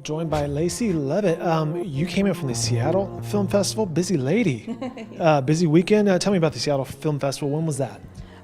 Joined by Lacey Leavitt. You came in from the Seattle Film Festival. Busy lady. Busy weekend. Tell me about the Seattle Film Festival. When was that?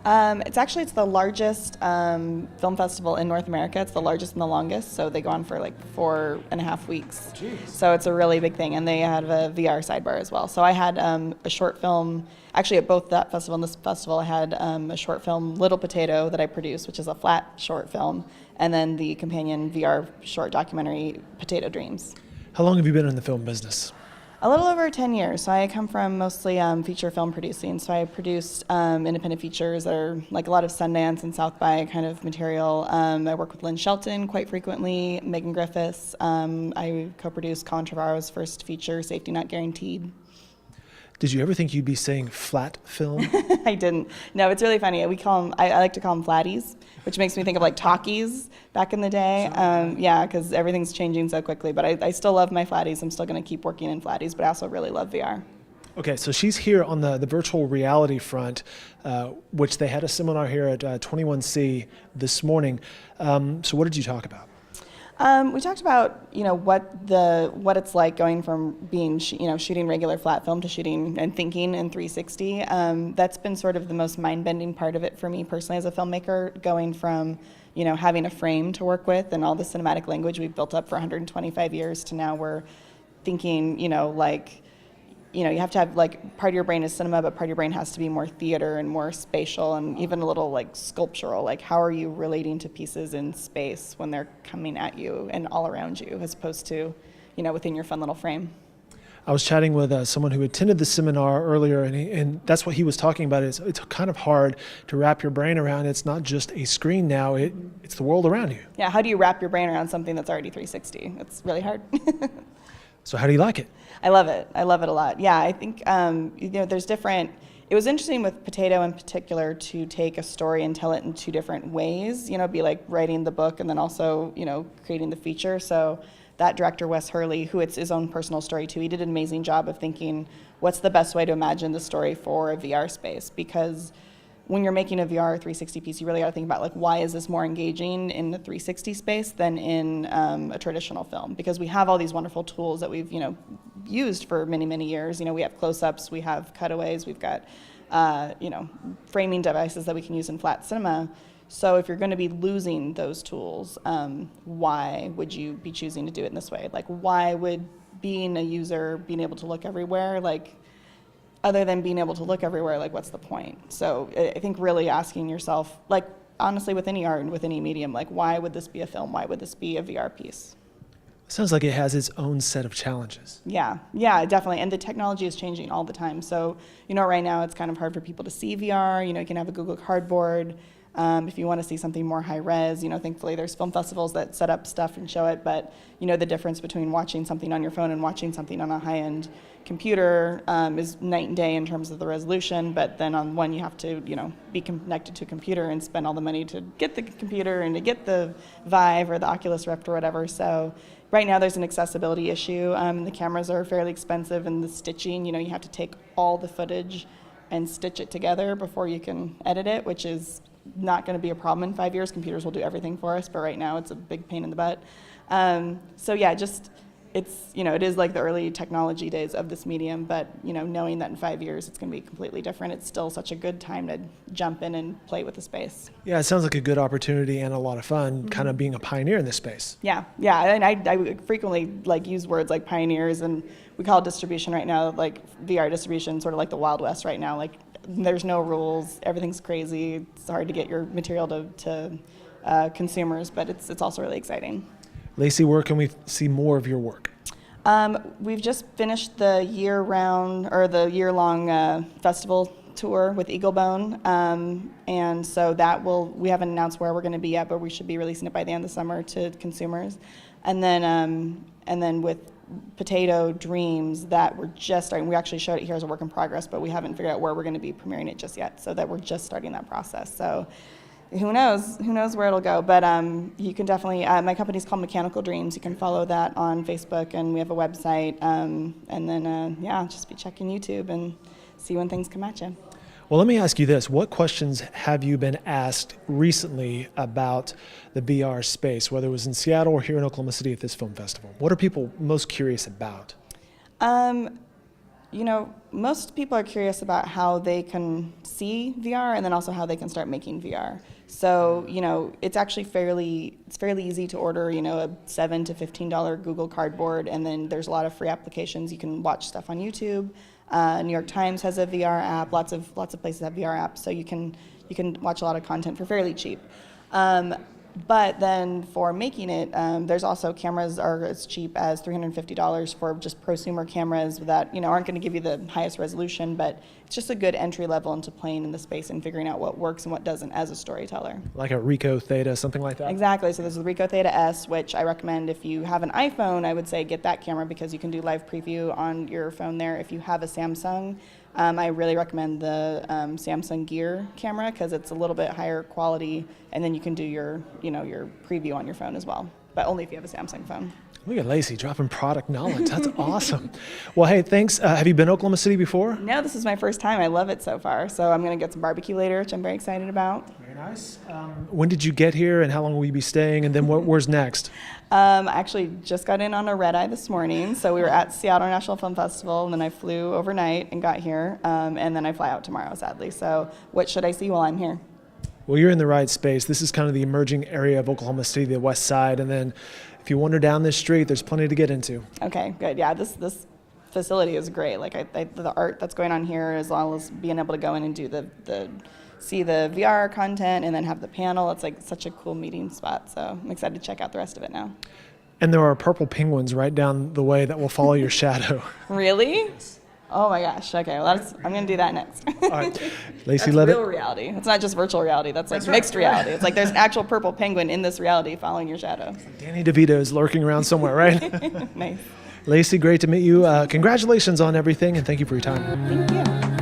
It's the largest film festival in North America. It's the largest and the longest, so they go on for like 4.5 weeks. Jeez. So it's a really big thing, and they have a VR sidebar as well. So I had a short film, actually at both that festival and this festival, I had a short film, Little Potato, that I produced, which is a flat short film, and then the companion VR short documentary, Potato Dreams. How long have you been in the film business? A little over 10 years. So I come from mostly feature film producing. So I produced independent features that are like a lot of Sundance and South by kind of material. I work with Lynn Shelton quite frequently, Megan Griffiths. I co-produced Colin Trevorrow's first feature, Safety Not Guaranteed. Did you ever think you'd be saying flat film? I didn't. No, it's really funny. I like to call them flatties, which makes me think of like talkies back in the day. Because everything's changing so quickly. But I still love my flatties. I'm still going to keep working in flatties, but I also really love VR. Okay, so she's here on the virtual reality front, which they had a seminar here at 21C this morning. So what did you talk about? We talked about what it's like going from being shooting regular flat film to shooting and thinking in 360. That's been sort of the most mind-bending part of it for me personally as a filmmaker, going from having a frame to work with and all the cinematic language we've built up for 125 years to now we're thinking you have to have like part of your brain is cinema, but part of your brain has to be more theater and more spatial and even a little like sculptural. Like how are you relating to pieces in space when they're coming at you and all around you, as opposed to within your fun little frame. I was chatting with someone who attended the seminar earlier, and that's what he was talking about. It's kind of hard to wrap your brain around. It's not just a screen now; it's the world around you. Yeah, how do you wrap your brain around something that's already 360? It's really hard. So how do you like it? I love it. I love it a lot. Yeah, I think there's different. It was interesting with Potato in particular to take a story and tell it in two different ways. Be like writing the book and then also creating the feature. So that director Wes Hurley, who it's his own personal story too, he did an amazing job of thinking what's the best way to imagine the story for a VR space, because when you're making a VR 360 piece, you really got to think about like why is this more engaging in the 360 space than in a traditional film? Because we have all these wonderful tools that we've used for many, many years. We have close-ups, we have cutaways, we've got framing devices that we can use in flat cinema. So if you're going to be losing those tools, why would you be choosing to do it in this way? Like why would being a user, being able to look everywhere, other than being able to look everywhere, what's the point? So I think really asking yourself, honestly, with any art and with any medium, why would this be a film? Why would this be a VR piece? Sounds like it has its own set of challenges. Yeah, definitely. And the technology is changing all the time. So, right now it's kind of hard for people to see VR. You can have a Google Cardboard. If you want to see something more high res, thankfully there's film festivals that set up stuff and show it, but the difference between watching something on your phone and watching something on a high-end computer is night and day in terms of the resolution, but then on one you have to, be connected to a computer and spend all the money to get the computer and to get the Vive or the Oculus Rift or whatever. So right now there's an accessibility issue. The cameras are fairly expensive, and the stitching, you have to take all the footage and stitch it together before you can edit it, which is not going to be a problem in 5 years. Computers will do everything for us, but right now it's a big pain in the butt. It is like the early technology days of this medium, but knowing that in 5 years it's going to be completely different, it's still such a good time to jump in and play with the space. Yeah, it sounds like a good opportunity and a lot of fun, kind of being a pioneer in this space. Yeah, and I frequently use words like pioneers, and we call it distribution right now, VR distribution, sort of like the Wild West right now. There's no rules, everything's crazy, it's hard to get your material to consumers, but it's also really exciting. Lacey, where can we see more of your work? We've just finished the year-long festival tour with Eaglebone, and so we haven't announced where we're going to be yet, but we should be releasing it by the end of the summer to consumers. And then with Potato Dreams, that we're just starting. We actually showed it here as a work in progress, but we haven't figured out where we're going to be premiering it just yet, so that we're just starting that process. So who knows where it'll go, but you can definitely, my company's called Mechanical Dreams. You can follow that on Facebook, and we have a website, and then just be checking YouTube and see when things come at you. Well, let me ask you this. What questions have you been asked recently about the VR space, whether it was in Seattle or here in Oklahoma City at this film festival? What are people most curious about? Most people are curious about how they can see VR and then also how they can start making VR. So, it's actually fairly easy to order, a $7 to $15 Google Cardboard, and then there's a lot of free applications. You can watch stuff on YouTube. New York Times has a VR app. Lots of places have VR apps, so you can watch a lot of content for fairly cheap. But then for making it, there's also cameras are as cheap as $350 for just prosumer cameras that aren't going to give you the highest resolution, but it's just a good entry level into playing in the space and figuring out what works and what doesn't as a storyteller. Like a Ricoh Theta, something like that? Exactly. So there's the Ricoh Theta S, which I recommend if you have an iPhone, I would say get that camera because you can do live preview on your phone there. If you have a Samsung, I really recommend the Samsung Gear camera because it's a little bit higher quality, and then you can do your preview on your phone as well, but only if you have a Samsung phone. Look at Lacey dropping product knowledge. That's awesome. Well, hey, thanks. Have you been to Oklahoma City before? No, this is my first time. I love it so far. So I'm going to get some barbecue later, which I'm very excited about. Very nice. When did you get here, and how long will you be staying, and then where's next? I actually just got in on a red eye this morning. So we were at Seattle National Film Festival, and then I flew overnight and got here, and then I fly out tomorrow, sadly. So what should I see while I'm here? Well, you're in the right space. This is kind of the emerging area of Oklahoma City, the west side, and then if you wander down this street, there's plenty to get into. Okay, good. Yeah, this facility is great. Like the art that's going on here, as well as being able to go in and do see the VR content and then have the panel. It's like such a cool meeting spot. So I'm excited to check out the rest of it now. And there are purple penguins right down the way that will follow your shadow. Really? Oh my gosh. Okay, well I'm going to do that next. All right. Lacey That's Leavitt. real reality. It's not just virtual reality. That's like That's right. mixed reality. It's like there's an actual purple penguin in this reality following your shadow. Danny DeVito is lurking around somewhere, right? Nice. Lacey, great to meet you. Congratulations on everything, and thank you for your time. Thank you.